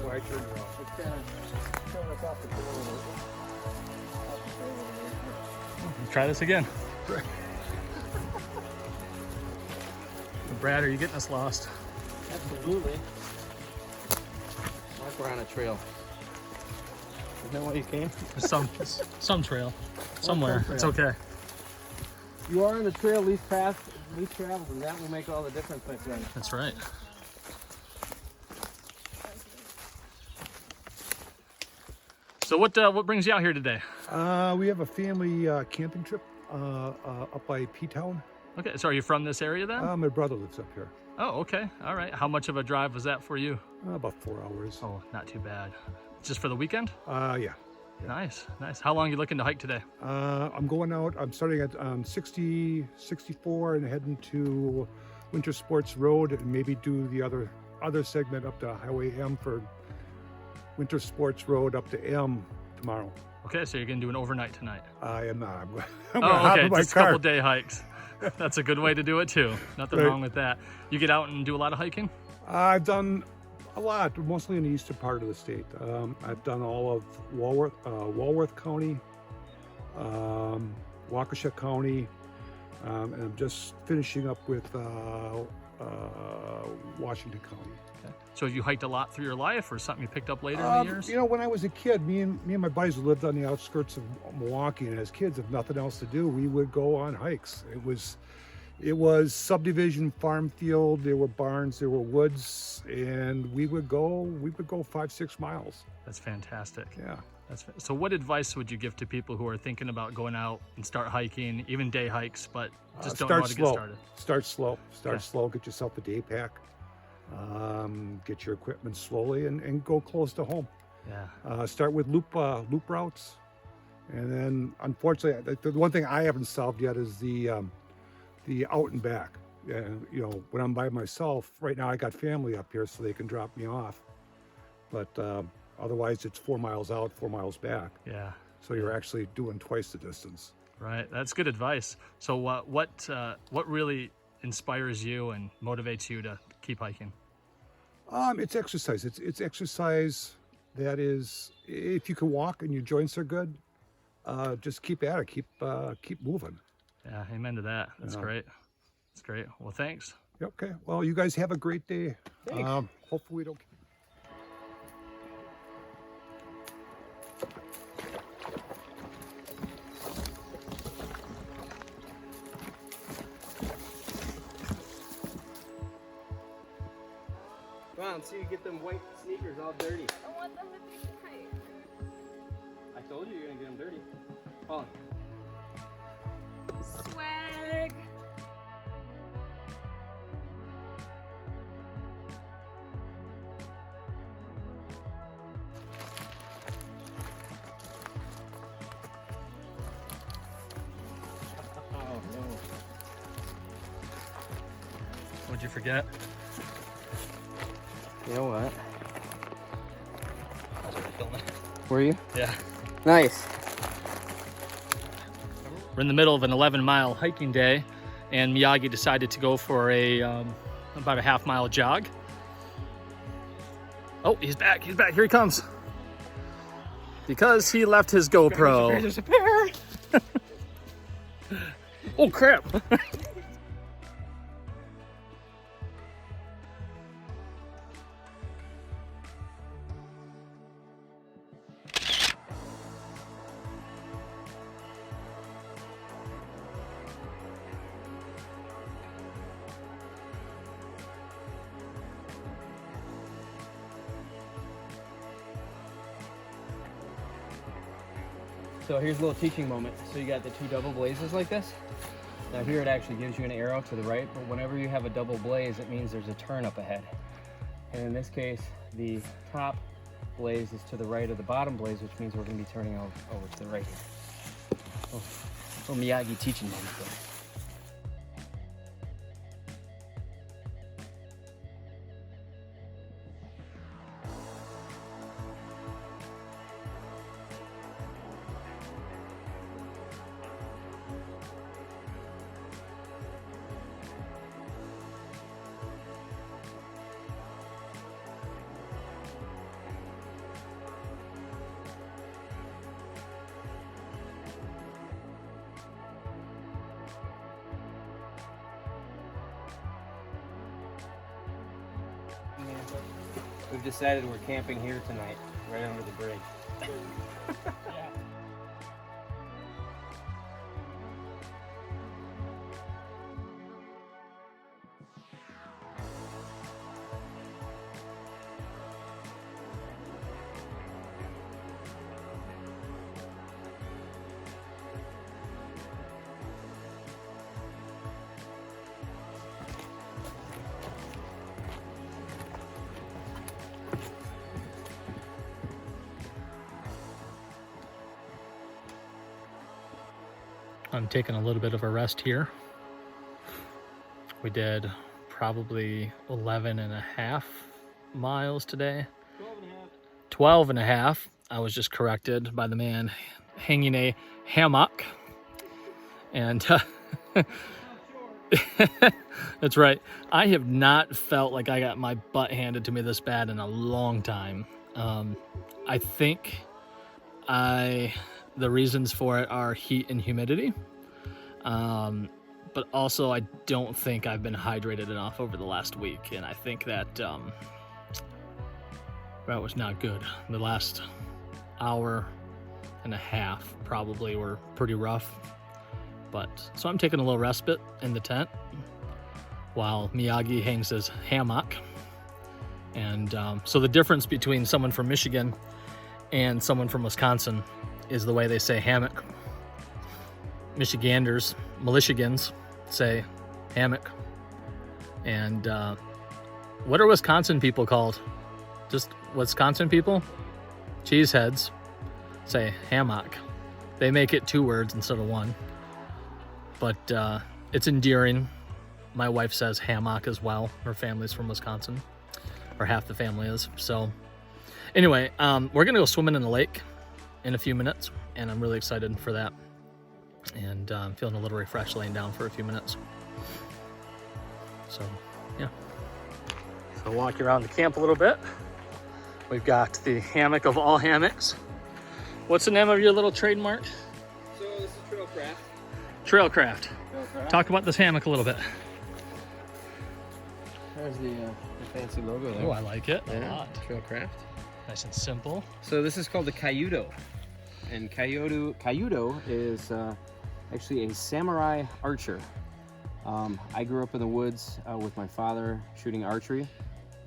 why I turned it off. It's kind of showing us off the door a little bit. Try this again. Brad, are you getting us lost? Absolutely. Like we're on a trail. Isn't that why you came? Some trail. Somewhere. It's okay. You are on the trail least traveled, and that will make all the difference, my friend. That's right. So what brings you out here today? We have a family camping trip up by P-Town. Okay, so are you from this area then? My brother lives up here. Oh, okay. All right. How much of a drive was that for you? About 4 hours. Oh, not too bad. Just for the weekend? Yeah. Nice, nice. How long are you looking to hike today? I'm going out. I'm starting at 64 and heading to Winter Sports Road and maybe do the other segment up to Highway M for Winter Sports Road up to M tomorrow. Okay, so you're gonna do an overnight tonight. I am not. I'm gonna hop okay, in my just a car. couple day hikes. That's a good way to do it too. Nothing Right. wrong with that. You get out and do a lot of hiking? I've done a lot, mostly in the eastern part of the state. I've done all of Walworth County, Waukesha County, and I'm just finishing up with Washington County. Okay. So have you hiked a lot through your life, or something you picked up later in the years? You know, when I was a kid, me and my buddies lived on the outskirts of Milwaukee, and as kids, if nothing else to do, we would go on hikes. It was subdivision, farm field. There were barns, there were woods, and we would go 5-6 miles. That's fantastic. Yeah. So what advice would you give to people who are thinking about going out and start hiking, even day hikes, but just don't know how to get started? Start slow. Start slow. Get yourself a day pack. Get your equipment slowly and go close to home. Yeah. Start with loop routes, and then unfortunately, the one thing I haven't solved yet is the out and back. You know, when I'm by myself right now, I got family up here, so they can drop me off. But otherwise, it's 4 miles out, 4 miles back. Yeah. So you're actually doing twice the distance. Right. That's good advice. So what really inspires you and motivates you to keep hiking? It's exercise. It's exercise that is, if you can walk and your joints are good, just keep at it. Keep moving. Yeah, amen to that. That's great. That's great. Well, thanks. Okay. Well, you guys have a great day. Thanks. Hopefully we don't. Come on, see you get them white sneakers all dirty. I want them to be tight. I told you you're gonna get them dirty. Oh. Swag. Oh no. What'd you forget? You know what? I was already filming. Were you? Yeah. Nice. We're in the middle of an 11-mile hiking day, and Miyagi decided to go for a about a half-mile jog. Oh, he's back. He's back. Here he comes. Because he left his GoPro. There's a bear. Oh, crap. So here's a little teaching moment. So you got the two double blazes like this. Now here it actually gives you an arrow to the right, but whenever you have a double blaze, it means there's a turn up ahead. And in this case, the top blaze is to the right of the bottom blaze, which means we're gonna be turning over to the right here. Oh, little Miyagi teaching moment there. we've decided we're camping here tonight, right under the bridge. I'm taking a little bit of a rest here. We did probably 11 and a half miles today. 12 and a half. I was just corrected by the man hanging a hammock. And that's right. I have not felt like I got my butt handed to me this bad in a long time. I think the reasons for it are heat and humidity. But also I don't think I've been hydrated enough over the last week. And I think that that was not good. The last hour and a half probably were pretty rough. But so I'm taking a little respite in the tent while Miyagi hangs his hammock. And so the difference between someone from Michigan and someone from Wisconsin is the way they say hammock. Militiagans say hammock. And what are Wisconsin people called? Just Wisconsin people? Cheeseheads say hammock. They make it 2 words instead of 1. But it's endearing. My wife says hammock as well. Her family's from Wisconsin, or half the family is. So anyway, we're gonna go swimming in the lake in a few minutes, and I'm really excited for that. And I'm feeling a little refreshed laying down for a few minutes. So yeah. So walk around the camp a little bit. We've got the hammock of all hammocks. What's the name of your little trademark? So this is Trailcraft. Trailcraft. Trailcraft. Talk about this hammock a little bit. There's the fancy logo there. Oh, I like it a Yeah, lot. Trailcraft. Nice and simple. So this is called the Cayudo. And Cayudo is actually a samurai archer. I grew up in the woods with my father shooting archery,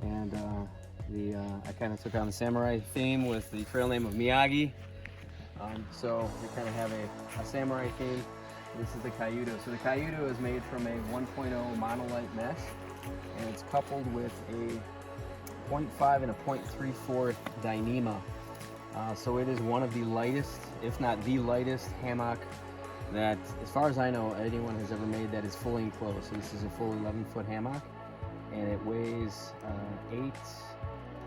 and I kind of took on the samurai theme with the trail name of Miyagi. So we kind of have a samurai theme. This is the Cayudo. So the Cayudo is made from a 1.0 monolite mesh, and it's coupled with a 0.5 and a 0.34 Dyneema. So it is one of the lightest, if not the lightest, hammock that, as far as I know, anyone has ever made that is fully enclosed. So this is a full 11-foot hammock, and it weighs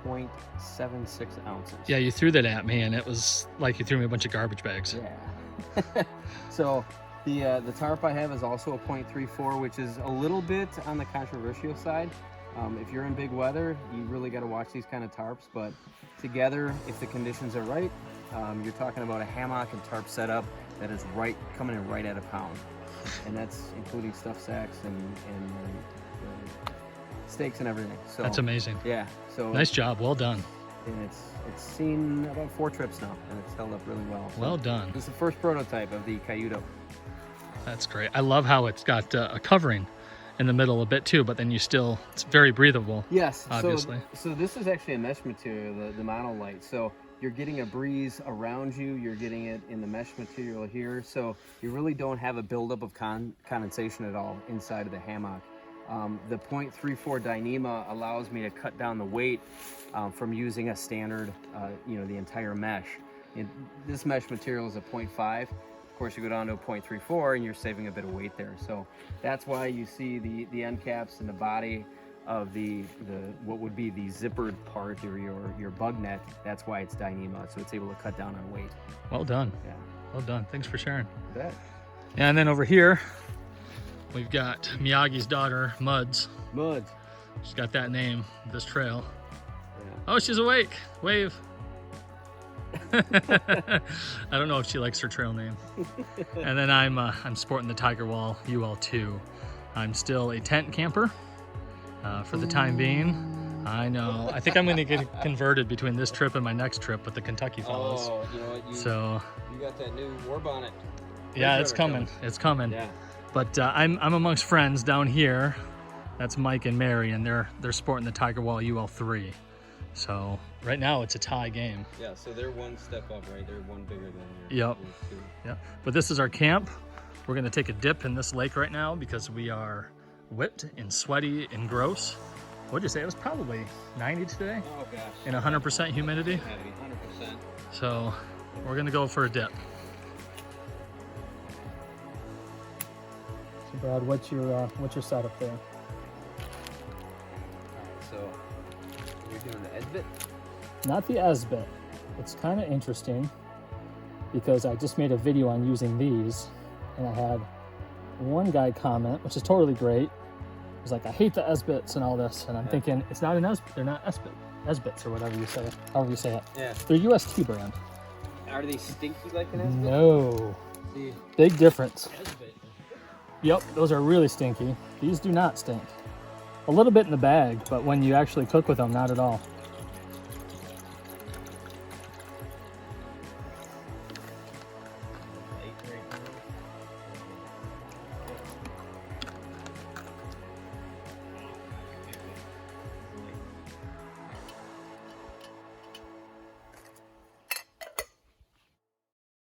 8.76 ounces. Yeah, you threw that at me, and it was like you threw me a bunch of garbage bags. Yeah. So the tarp I have is also a 0.34, which is a little bit on the controversial side. If you're in big weather, you really got to watch these kind of tarps, but together, if the conditions are right, you're talking about a hammock and tarp setup that is coming in right at a pound. And that's including stuff sacks and stakes and everything. So That's amazing. yeah. So Nice job. Well done. and it's seen about 4 trips now, and it's held up really well. So Well done. this is the first prototype of the Cayudo. That's great. I love how it's got a covering in the middle a bit too, but then it's very breathable. Yes, Obviously. So this is actually a mesh material, the monolite. So you're getting a breeze around you, you're getting it in the mesh material here, so you really don't have a buildup of condensation at all inside of the hammock. The 0.34 Dyneema allows me to cut down the weight from using a standard, the entire mesh. This mesh material is a 0.5. Of course, you go down to a 0.34 and you're saving a bit of weight there. So that's why you see the end caps and the body of the what would be the zippered part or your bug net. That's why it's Dyneema, so it's able to cut down on weight. Well done. Yeah. Well done. Thanks for sharing. You bet. Yeah, and then over here, we've got Miyagi's daughter, Mudz. Mudz. She's got that name, this trail. Yeah. Oh, she's awake. Wave. I don't know if she likes her trail name. And then I'm sporting the Tiger Wall UL2. I'm still a tent camper for the time being. I know. I think I'm going to get converted between this trip and my next trip with the Kentucky fellows. Oh, you know what? So You got that new war bonnet. yeah, it's coming. It's coming. Yeah. But I'm amongst friends down here. That's Mike and Mary, and they're sporting the Tiger Wall UL3. So right now it's a tie game. Yeah, so they're one step up, right? They're one bigger than your Yep. two. Yep. But this is our camp. We're gonna take a dip in this lake right now because we are whipped and sweaty and gross. What'd you say? It was probably 90 today Oh gosh. and 100% humidity. Heavy, 100%. So we're gonna go for a dip. So Brad, what's your setup there? So you're doing the edge bit? Not the Esbit. It's kind of interesting because I just made a video on using these, and I had one guy comment, which is totally great. He's like, I hate the Esbits and all this, and I'm thinking it's not an Esbit. They're not Esbits or whatever you say it. However you say it. Yeah. They're UST brand. Are they stinky like an Esbit? No. See, Big difference. Esbit. Yep, those are really stinky. These do not stink. A little bit in the bag, but when you actually cook with them, not at all.